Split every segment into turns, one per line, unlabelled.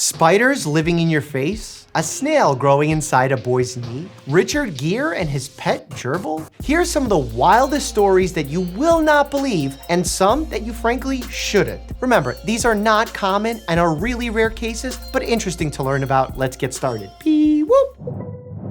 Spiders living in your face? A snail growing inside a boy's knee? Richard Gere and his pet gerbil? Here's some of the wildest stories that you will not believe, and some that you frankly shouldn't. Remember, these are not common and are really rare cases, but interesting to learn about. Let's get started. Pee whoop!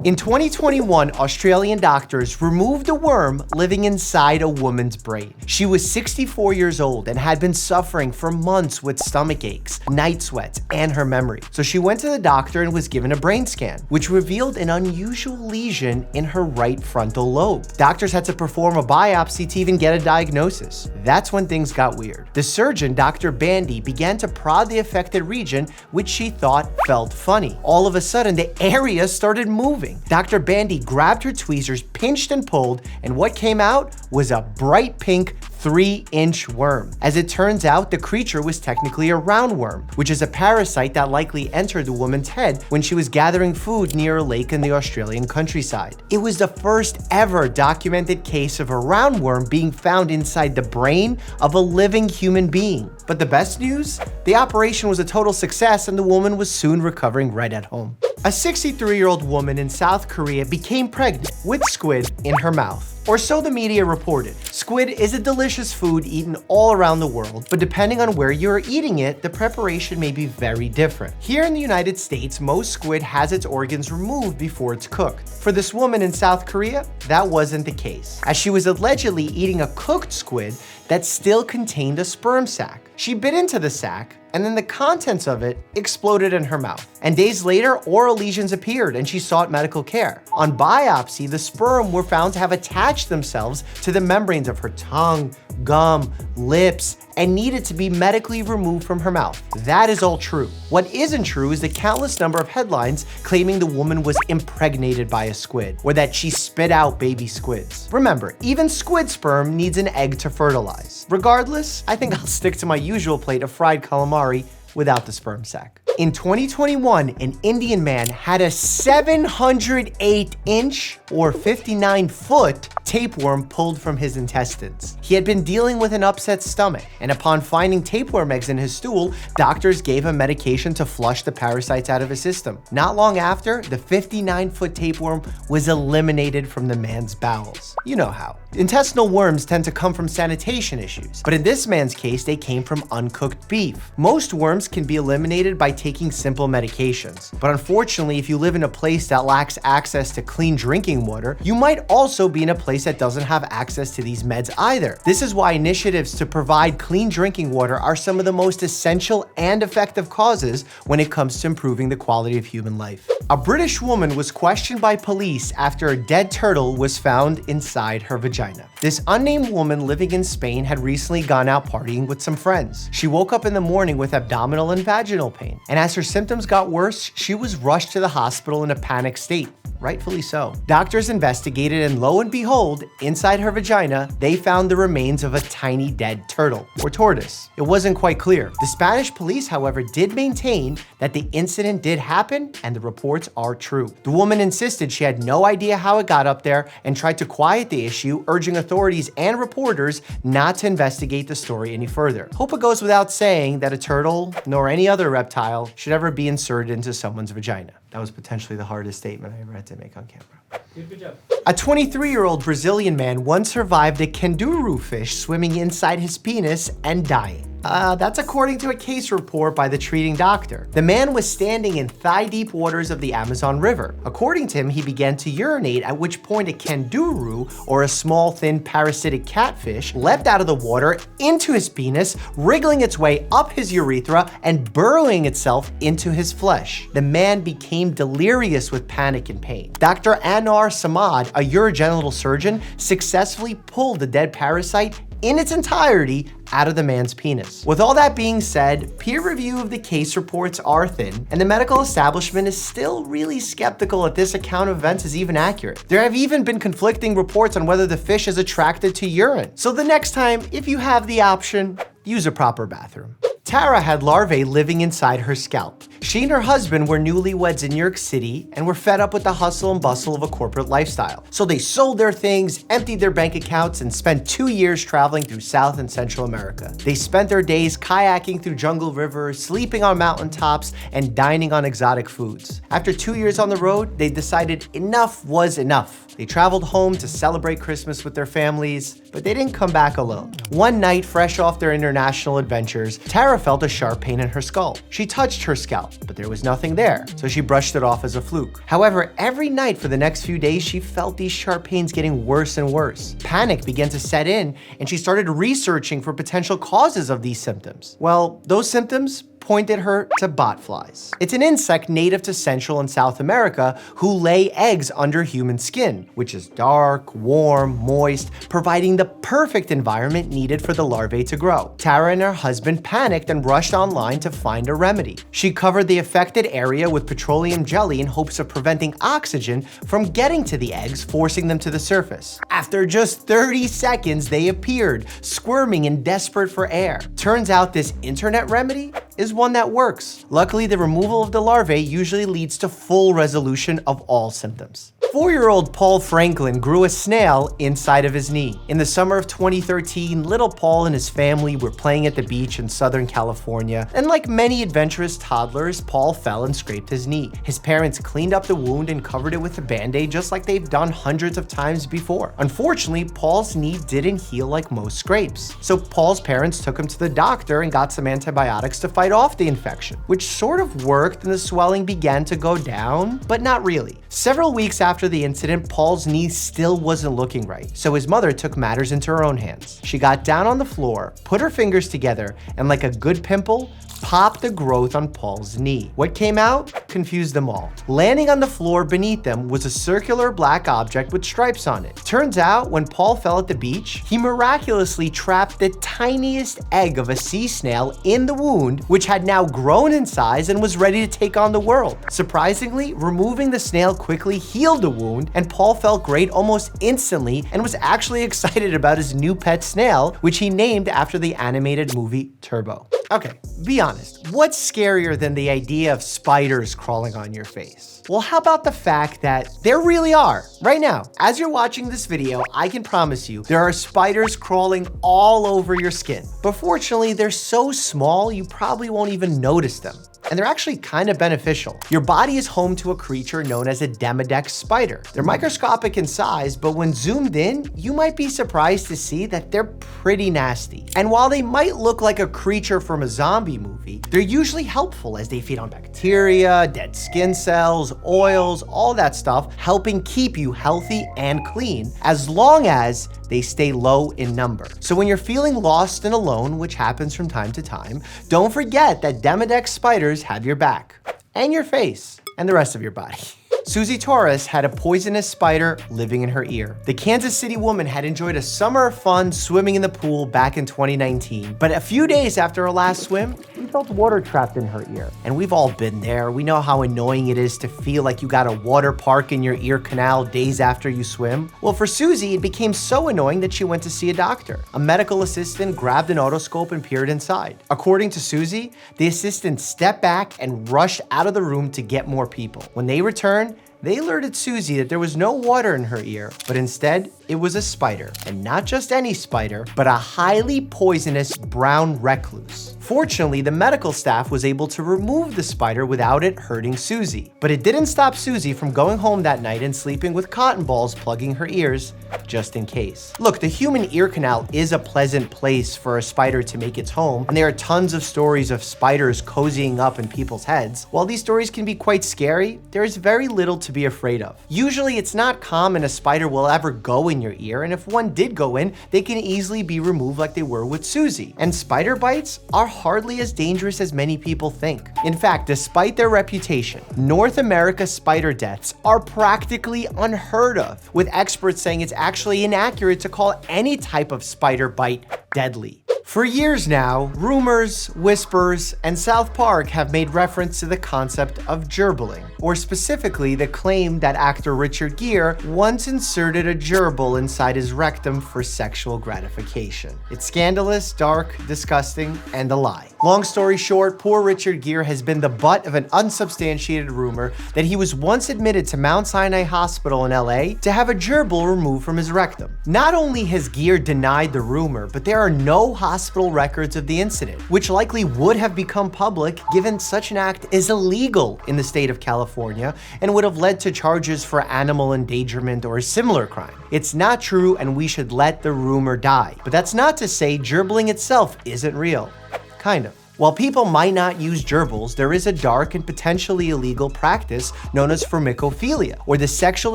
In 2021, Australian doctors removed a worm living inside a woman's brain. She was 64 years old and had been suffering for months with stomach aches, night sweats, and her memory. So she went to the doctor and was given a brain scan, which revealed an unusual lesion in her right frontal lobe. Doctors had to perform a biopsy to even get a diagnosis. That's when things got weird. The surgeon, Dr. Bandy, began to prod the affected region, which she thought felt funny. All of a sudden, the area started moving. Dr. Bandy grabbed her tweezers, pinched and pulled, and what came out was a bright pink 3-inch worm. As it turns out, the creature was technically a roundworm, which is a parasite that likely entered the woman's head when she was gathering food near a lake in the Australian countryside. It was the first ever documented case of a roundworm being found inside the brain of a living human being. But the best news? The operation was a total success and the woman was soon recovering right at home. A 63-year-old woman in South Korea became pregnant with squid in her mouth. Or so the media reported. Squid is a delicious food eaten all around the world, but depending on where you're eating it, the preparation may be very different. Here in the United States, most squid has its organs removed before it's cooked. For this woman in South Korea, that wasn't the case, as she was allegedly eating a cooked squid that still contained a sperm sac. She bit into the sac, and then the contents of it exploded in her mouth. And days later, oral lesions appeared and she sought medical care. On biopsy, the sperm were found to have attached themselves to the membranes of her tongue, gum, lips, and needed to be medically removed from her mouth. That is all true. What isn't true is the countless number of headlines claiming the woman was impregnated by a squid, or that she spit out baby squids. Remember, even squid sperm needs an egg to fertilize. Regardless, I think I'll stick to my usual plate of fried calamari without the sperm sac. In 2021, an Indian man had a 708-inch or 59-foot tapeworm pulled from his intestines. He had been dealing with an upset stomach, and upon finding tapeworm eggs in his stool, doctors gave him medication to flush the parasites out of his system. Not long after, the 59-foot tapeworm was eliminated from the man's bowels. You know how. Intestinal worms tend to come from sanitation issues, but in this man's case, they came from uncooked beef. Most worms can be eliminated by taking simple medications, but unfortunately, if you live in a place that lacks access to clean drinking water, you might also be in a place that doesn't have access to these meds either. This is why initiatives to provide clean drinking water are some of the most essential and effective causes when it comes to improving the quality of human life. A British woman was questioned by police after a dead turtle was found inside her vagina. This unnamed woman living in Spain had recently gone out partying with some friends. She woke up in the morning with abdominal and vaginal pain, and as her symptoms got worse, she was rushed to the hospital in a panicked state. Rightfully so. Doctors investigated, and lo and behold, inside her vagina, they found the remains of a tiny dead turtle, or tortoise. It wasn't quite clear. The Spanish police, however, did maintain that the incident did happen, and the reports are true. The woman insisted she had no idea how it got up there and tried to quiet the issue, urging authorities and reporters not to investigate the story any further. Hope it goes without saying that a turtle, nor any other reptile, should ever be inserted into someone's vagina. That was potentially the hardest statement I ever had to make on camera.
Good job.
A 23-year-old Brazilian man once survived a Candiru fish swimming inside his penis and dying. That's according to a case report by the treating doctor. The man was standing in thigh-deep waters of the Amazon River. According to him, he began to urinate, at which point a Candiru, or a small, thin, parasitic catfish, leapt out of the water into his penis, wriggling its way up his urethra and burrowing itself into his flesh. The man became delirious with panic and pain. Dr. Anar Samad, a urogenital surgeon, successfully pulled the dead parasite in its entirety out of the man's penis. With all that being said, peer review of the case reports are thin, and the medical establishment is still really skeptical that this account of events is even accurate. There have even been conflicting reports on whether the fish is attracted to urine. So the next time, if you have the option, use a proper bathroom. Tara had larvae living inside her scalp. She and her husband were newlyweds in New York City and were fed up with the hustle and bustle of a corporate lifestyle. So they sold their things, emptied their bank accounts, and spent 2 years traveling through South and Central America. They spent their days kayaking through jungle rivers, sleeping on mountaintops, and dining on exotic foods. After 2 years on the road, they decided enough was enough. They traveled home to celebrate Christmas with their families, but they didn't come back alone. One night, fresh off their international adventures, Tara felt a sharp pain in her skull. She touched her scalp, but there was nothing there, so she brushed it off as a fluke. However, every night for the next few days, she felt these sharp pains getting worse and worse. Panic began to set in, and she started researching for potential causes of these symptoms. Well, those symptoms pointed her to botflies. It's an insect native to Central and South America who lay eggs under human skin, which is dark, warm, moist, providing the perfect environment needed for the larvae to grow. Tara and her husband panicked and rushed online to find a remedy. She covered the affected area with petroleum jelly in hopes of preventing oxygen from getting to the eggs, forcing them to the surface. After just 30 seconds, they appeared, squirming and desperate for air. Turns out this internet remedy is one that works. Luckily, the removal of the larvae usually leads to full resolution of all symptoms. 4-year-old Paul Franklin grew a snail inside of his knee. In the summer of 2013, little Paul and his family were playing at the beach in Southern California, and like many adventurous toddlers, Paul fell and scraped his knee. His parents cleaned up the wound and covered it with a band-aid just like they've done hundreds of times before. Unfortunately, Paul's knee didn't heal like most scrapes, so Paul's parents took him to the doctor and got some antibiotics to fight off the infection, which sort of worked and the swelling began to go down, but not really. Several weeks after the incident, Paul's knee still wasn't looking right, so his mother took matters into her own hands. She got down on the floor, put her fingers together, and like a good pimple, popped the growth on Paul's knee. What came out confused them all. Landing on the floor beneath them was a circular black object with stripes on it. Turns out, when Paul fell at the beach, he miraculously trapped the tiniest egg of a sea snail in the wound, which had now grown in size and was ready to take on the world. Surprisingly, removing the snail quickly healed the wound, and Paul felt great almost instantly and was actually excited about his new pet snail, which he named after the animated movie Turbo. Okay, be honest, what's scarier than the idea of spiders crawling on your face? Well, how about the fact that there really are? Right now, as you're watching this video, I can promise you there are spiders crawling all over your skin. But fortunately, they're so small, you probably won't even notice them. And they're actually kind of beneficial. Your body is home to a creature known as a Demodex spider. They're microscopic in size, but when zoomed in, you might be surprised to see that they're pretty nasty. And while they might look like a creature from a zombie movie, they're usually helpful as they feed on bacteria, dead skin cells, oils, all that stuff, helping keep you healthy and clean, as long as they stay low in number. So when you're feeling lost and alone, which happens from time to time, don't forget that Demodex spiders have your back, and your face, and the rest of your body. Susie Torres had a poisonous spider living in her ear. The Kansas City woman had enjoyed a summer of fun swimming in the pool back in 2019, but a few days after her last swim, she felt water trapped in her ear. And we've all been there. We know how annoying it is to feel like you got a water park in your ear canal days after you swim. Well, for Susie, it became so annoying that she went to see a doctor. A medical assistant grabbed an otoscope and peered inside. According to Susie, the assistant stepped back and rushed out of the room to get more people. When they returned, they alerted Susie that there was no water in her ear, but instead, it was a spider. And not just any spider, but a highly poisonous brown recluse. Fortunately, the medical staff was able to remove the spider without it hurting Susie. But it didn't stop Susie from going home that night and sleeping with cotton balls plugging her ears, just in case. Look, the human ear canal is a pleasant place for a spider to make its home, and there are tons of stories of spiders cozying up in people's heads. While these stories can be quite scary, there is very little to be afraid of. Usually, it's not common a spider will ever go in your ear, and if one did go in, they can easily be removed like they were with Susie. And spider bites are hardly as dangerous as many people think. In fact, despite their reputation, North America's spider deaths are practically unheard of, with experts saying it's actually inaccurate to call any type of spider bite deadly. For years now, rumors, whispers, and South Park have made reference to the concept of gerbilling, or specifically the claim that actor Richard Gere once inserted a gerbil inside his rectum for sexual gratification. It's scandalous, dark, disgusting, and a lie. Long story short, poor Richard Gere has been the butt of an unsubstantiated rumor that he was once admitted to Mount Sinai Hospital in LA to have a gerbil removed from his rectum. Not only has Gere denied the rumor, but there are no hospital records of the incident, which likely would have become public given such an act is illegal in the state of California and would have led to charges for animal endangerment or a similar crime. It's not true and we should let the rumor die. But that's not to say gerbilling itself isn't real. Kind of. While people might not use gerbils, there is a dark and potentially illegal practice known as Fermicophilia, or the sexual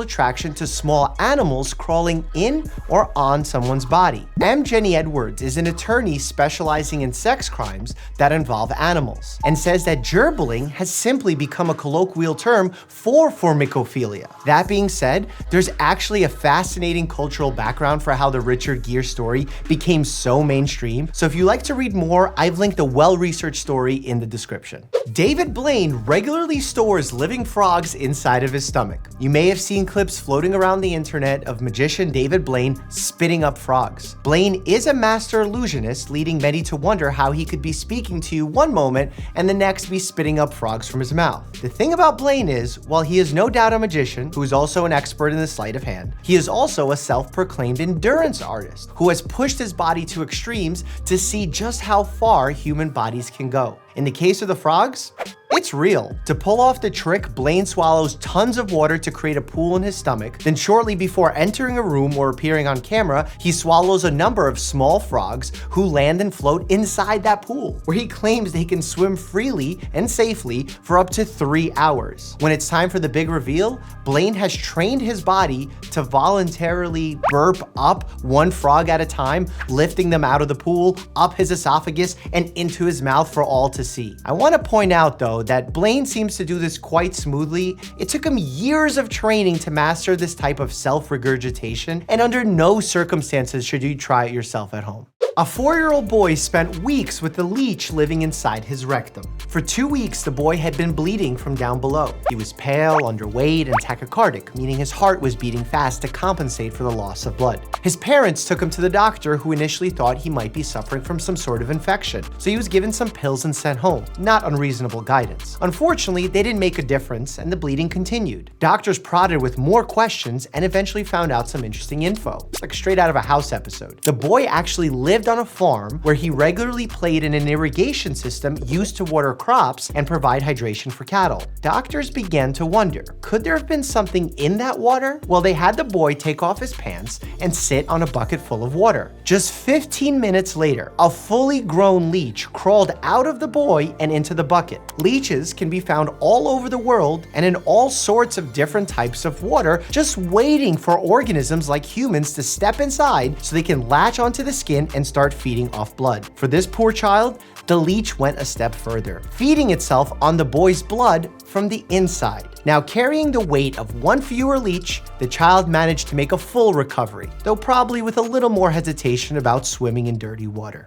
attraction to small animals crawling in or on someone's body. M. Jenny Edwards is an attorney specializing in sex crimes that involve animals, and says that gerbilling has simply become a colloquial term for Fermicophilia. That being said, there's actually a fascinating cultural background for how the Richard Gere story became so mainstream, so if you like to read more, I've linked a well-researched story in the description. David Blaine regularly stores living frogs inside of his stomach. You may have seen clips floating around the internet of magician David Blaine spitting up frogs. Blaine is a master illusionist, leading many to wonder how he could be speaking to you one moment and the next be spitting up frogs from his mouth. The thing about Blaine is, while he is no doubt a magician who is also an expert in the sleight of hand, he is also a self-proclaimed endurance artist who has pushed his body to extremes to see just how far human bodies can go. In the case of the frogs, it's real. To pull off the trick, Blaine swallows tons of water to create a pool in his stomach. Then shortly before entering a room or appearing on camera, he swallows a number of small frogs who land and float inside that pool, where he claims they can swim freely and safely for up to 3 hours. When it's time for the big reveal, Blaine has trained his body to voluntarily burp up one frog at a time, lifting them out of the pool, up his esophagus, and into his mouth for all to see. I want to point out though that Blaine seems to do this quite smoothly. It took him years of training to master this type of self-regurgitation, and under no circumstances should you try it yourself at home. A 4-year-old boy spent weeks with the leech living inside his rectum. For 2 weeks, the boy had been bleeding from down below. He was pale, underweight, and tachycardic, meaning his heart was beating fast to compensate for the loss of blood. His parents took him to the doctor, who initially thought he might be suffering from some sort of infection, so he was given some pills and sent home. Not unreasonable guidance. Unfortunately, they didn't make a difference, and the bleeding continued. Doctors prodded with more questions and eventually found out some interesting info. It's like straight out of a House episode. The boy actually lived on a farm where he regularly played in an irrigation system used to water crops and provide hydration for cattle. Doctors began to wonder, could there have been something in that water? Well, they had the boy take off his pants and sit on a bucket full of water. Just 15 minutes later, a fully grown leech crawled out of the boy and into the bucket. Leeches can be found all over the world and in all sorts of different types of water, just waiting for organisms like humans to step inside so they can latch onto the skin and start feeding off blood. For this poor child, the leech went a step further, feeding itself on the boy's blood from the inside. Now, carrying the weight of one fewer leech, the child managed to make a full recovery, though probably with a little more hesitation about swimming in dirty water.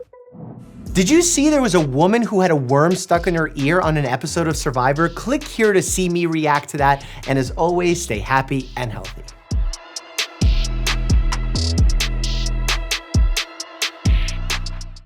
Did you see there was a woman who had a worm stuck in her ear on an episode of Survivor? Click here to see me react to that, and as always, stay happy and healthy.